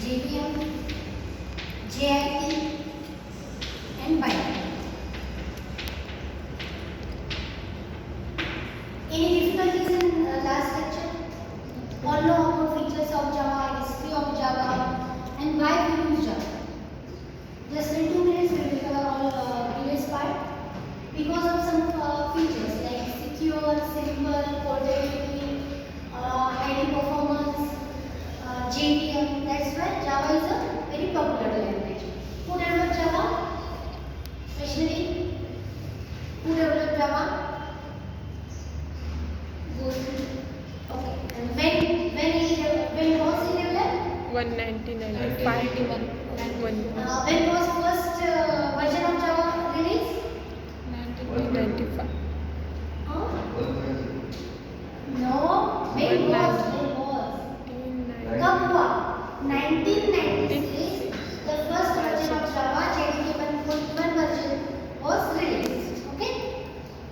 JVM, JIT and Bytecode. Any difficulties in last lecture? All know about features of Java, history of Java, and why we use Java. Just in 2 minutes we will cover all previous part. Because of some features like secure, simple, portability, high performance, JVM. That's why Java is a very popular language. Who developed Java? Especially who developed Java? Okay. And when was it developed? 1995. When was first version of Java released? 1995. Huh? No. When was? कब हुआ? 1996. The first version of Java, JDK 1.1 version, was released. Okay.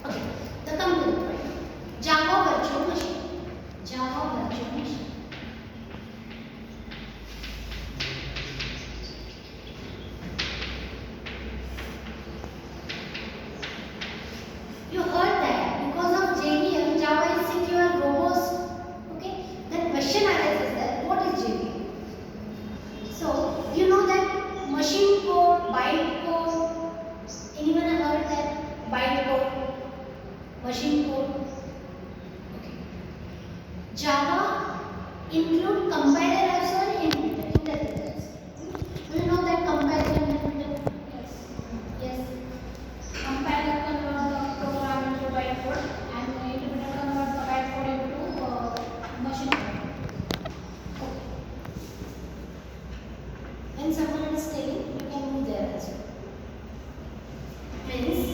Okay. The come to the point. Java virtual machine. Java virtual machine. You heard that because of JVM, Java is secure, robust. Okay. The question arises that what is JVM? So you know that machine code, byte code. Anyone heard that byte code, machine code? Okay. Java include compiler as well in interpreters. Do you know that compiler and interpreter? Yes. Compiler converts the program into byte code and the interpreter converts the byte code into machine code. Okay. When someone is telling, you can do there as well. Hence,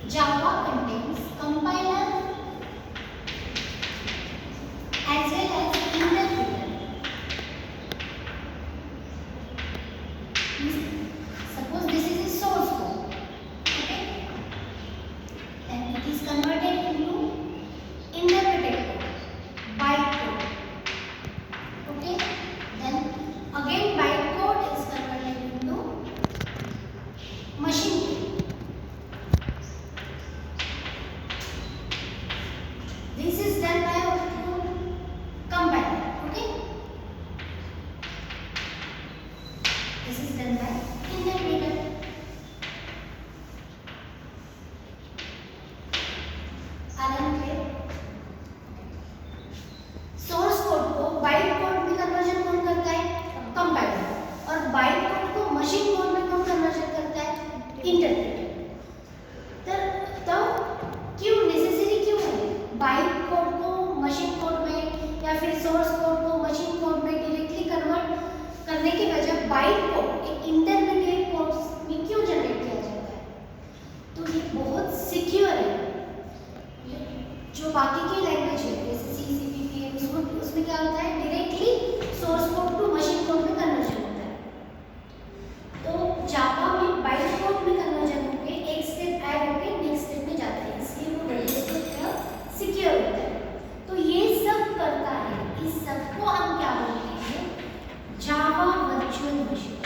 Java contains compiler as well as interpreter. Suppose this is a source code. Okay? Then it is converted into interpreted code, byte code. Okay? Then again byte code is converted into machine code. This is done by compiler. Okay? This is done by interpreter. Source code को byte code में conversion कौन करता है? Compiler. और bite code को machine code में कौन conversion करता है? इंटरप्रेटर। तो क्यों नेसेसरी क्यों है बाइट कोड को मशीन कोड में या फिर सोर्स कोड को मशीन कोड में डायरेक्टली कन्वर्ट करने के बजाय बाइट कोड एक इंटरमीडिएट कोड में क्यों जनरेट किया जाता है? तो ये बहुत सिक्योर है। जो बाकी के लैंग्वेज है जैसे सी सी पी पी उसमें क्या होता है? Directly source code to machine code में कन्वर्जन होता है। तो जावा में बाइट कोड में कन्वर्जन होके एक स्टेप ऐड होके नेक्स्ट स्टेप में जाता है, इसलिए वो रजिस्टर सिक्योर होता है। तो ये सब करता है, इस सब को हम क्या बोलते हैं? Java virtual machine.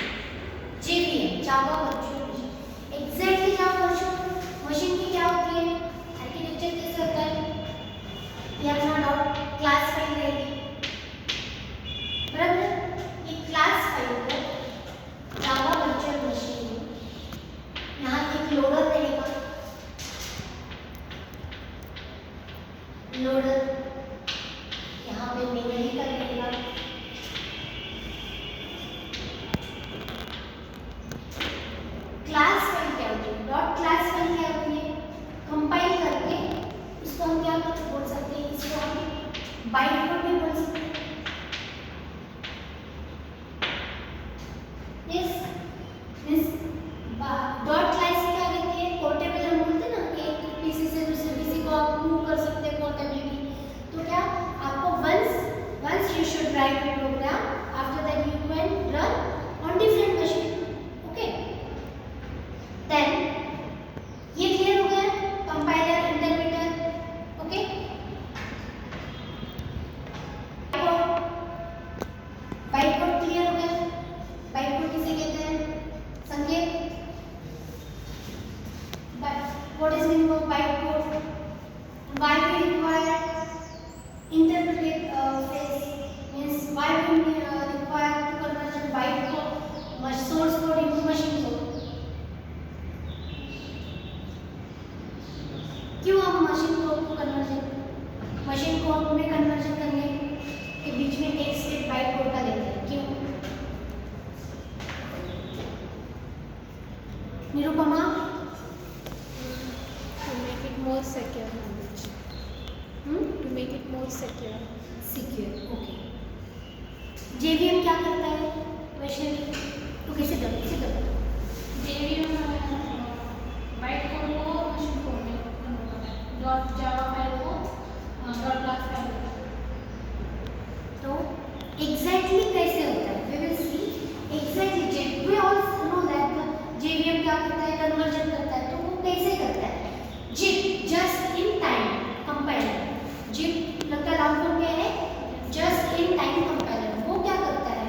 JVM क्या करता है वैष्णवी? तो कैसे कर JVM बाइट कोड को मशीन कोड में कन्वर्ट करता है, डॉट जावा फाइल को डॉट क्लास फाइल में। तो एग्जैक्टली कैसे होता है? We will see exactly. We also know that JVM क्या करता है? कन्वर्जन करता है। तो वो कैसे करता है? Zip just in time compiler. Zip लगता नाम तो क्या है? Just in time compiler. वो क्या करता है?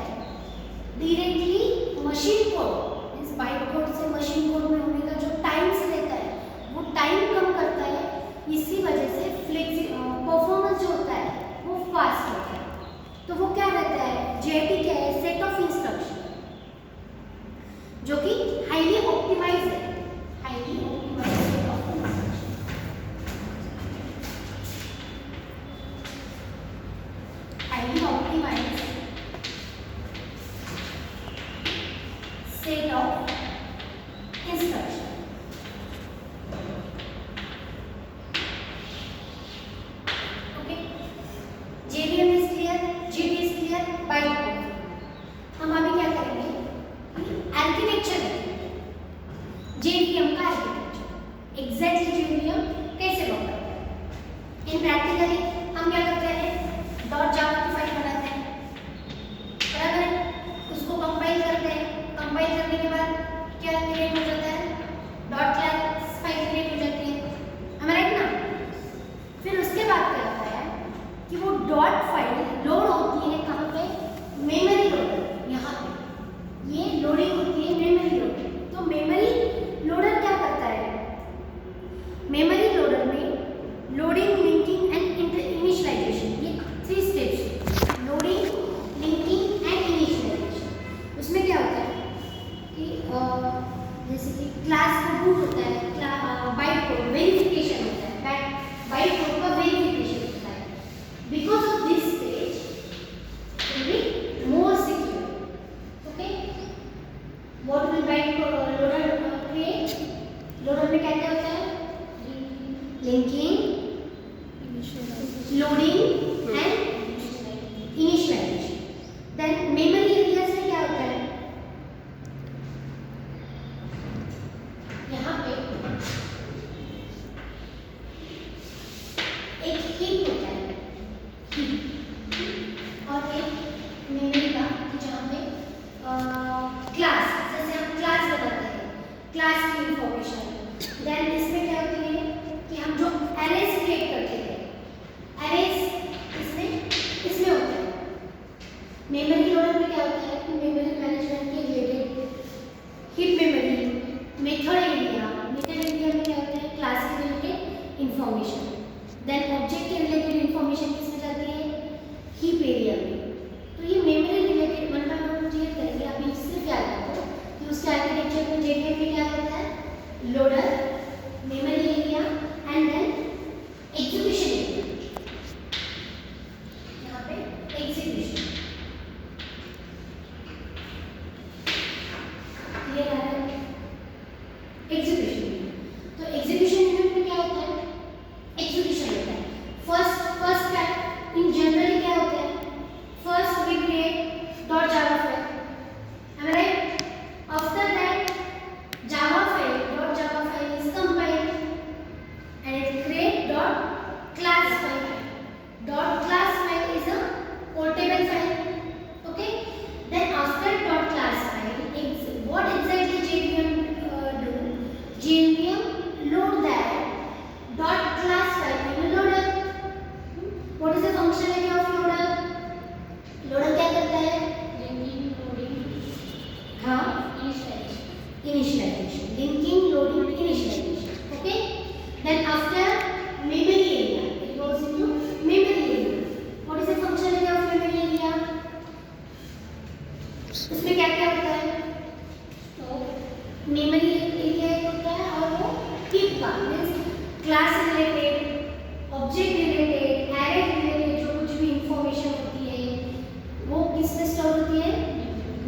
Directly machine code means byte code से मशीन कोड में होने का जो टाइम से लेता है वो टाइम कम करता है। इसी वजह से परफॉर्मेंस जो होता है वो फास्ट होता है। तो वो क्या रहता है? JIT क्या है? सेट ऑफ इंस्ट्रक्शन जो कि हाईली ऑप्टिमाइज है। Highly optimise set of instruction. Highly optimise set of instruction. Okay. JVM is clear, GT is clear, byte code. हम अभी क्या करेंगे? आर्किटेक्चर देखेंगे। JVM का आर्किटेक्चर। एग्जैक्टली JVM कैसे वर्क करता है? इन प्रैक्टिकली हम क्या करते हैं? डॉट जावा की फाइल बनाते हैं, बराबर है? उसको कंपाइल करते हैं। कंपाइल करने के बाद क्या क्रिएट हो जाता है? डॉट क्लास फाइल क्रिएट हो जाती है, am I right ना? फिर उसके बाद क्या होता है कि वो डॉट फाइल लोड होती है कहाँ पे? Memory loader. यहाँ पे ये लोडिंग होती है मेमोरी लोडर। तो मेमोरी लोडर क्या करता है? मेमोरी लोडर में लोडिंग, लिंकिंग एंड इनिशियलाइजेशन, ये 3 steps. Loading, linking and initialisation. उसमें क्या होता है कि जैसे कि क्लास को बूट होता है, बाइट कोड वेरिफिकेशन होता है, बाइट कोड का वेरिफिकेशन होता है। Because of this stage will be more secure. Okay, what will byte code loader create? Loader में क्या क्या होता है? Linking, loading and initialisation. Then memory area से क्या होता है? यहाँ पे एक हीप होता है, और एक मेमोरी का जहाँ पे क्लास, जैसे हम क्लास बताते हैं, क्लास की इंफॉर्मेशन। देन इसमें क्या होती है कि हम जो एरेज क्रिएट करते हैं, एरेज इसमें होता है। मेमोरी लोडर में क्या होता है कि मेमोरी मैनेजमेंट के related heap memory, method area में क्या होता है? क्लास के रिलेटेड इंफॉर्मेशन। देन ऑब्जेक्ट के रिलेटेड इंफॉर्मेशन किसमें जाती है? हीप एरिया में। तो ये memory related one by one clear करेंगे। अभी सिर्फ याद रखो कि उसके आर्किटेक्चर में JVM में क्या होता है? Loader, memory area and then execution area. यहाँ पे एग्जीक्यूशन क्लियर आ रहा है? एग्जीक्यूशन। तो एग्जीक्यूशन यूनिट में क्या होता है? एग्जीक्यूशन होता है। फर्स्ट स्टेप इन जनरली क्या होता है? First we create dot Java file, am I right? After that java file dot java file is compiled and it create dot class file. Dot class file is a portable file. Okay, then after dot class file, what exactly JVM do? JVM load that dot class file in a loader. What is the functionality of loader? Loader क्या करता है? Linking, loading, हाँ, initialization, linking, loading, initialization. Okay, then after memory area, it goes into memory area. What is the functionality of memory area? उसमें क्या क्या होता है? तो मेमोरी एरिया एक होता है और वो हीप का means class related, object related, array related जो कुछ भी इंफॉर्मेशन होती है वो किसमें स्टोर होती है?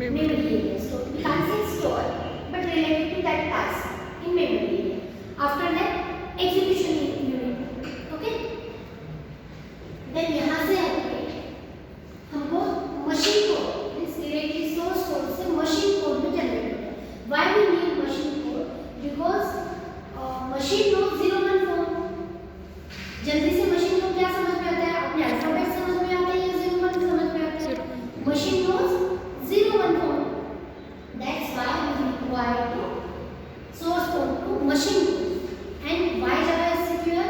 memory area. So we can't say store, but related to that task in memory area. After that, execution unit. Okay. Then यहाँ से हमको मशीन को becomes 0 1 form. That's why we require to source code to machine code. And why Java is secure?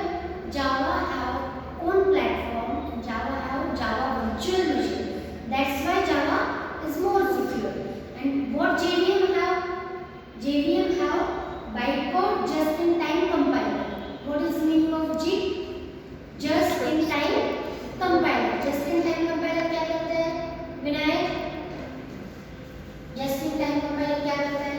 Java have own platform. Java have Java virtual machine. That's why Java is more secure. And what JVM have? JVM have bytecode just in time compiler. What is the meaning of G? Just in time compiler. Just in time compiler क्या करता है Vinayak? Just in time compiler क्या करता है?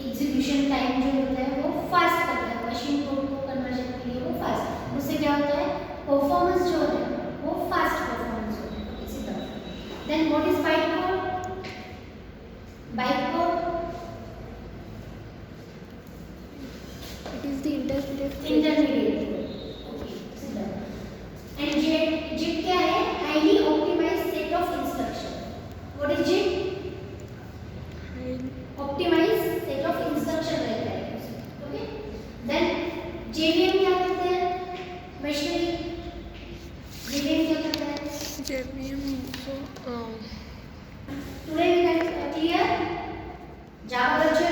Execution time जो होता है वो फास्ट करता है, मशीन कोड को कन्वर्जन के लिए वो फास्ट, उससे क्या होता है परफॉर्मेंस जो है वो फास्ट परफॉर्मेंस होता है इसी तरह। Then what is byte code? Byte code It is the intermediate. Intermediate okay इसी तरह। एंड JIT क्या है? Highly optimised set of instruction. What is JIT? Optimise set of instruction रहता है उसमें, ओके। देन JVM क्या करता है? वैष्णवी JVM क्या करता है? JVM today we can clear Java virtual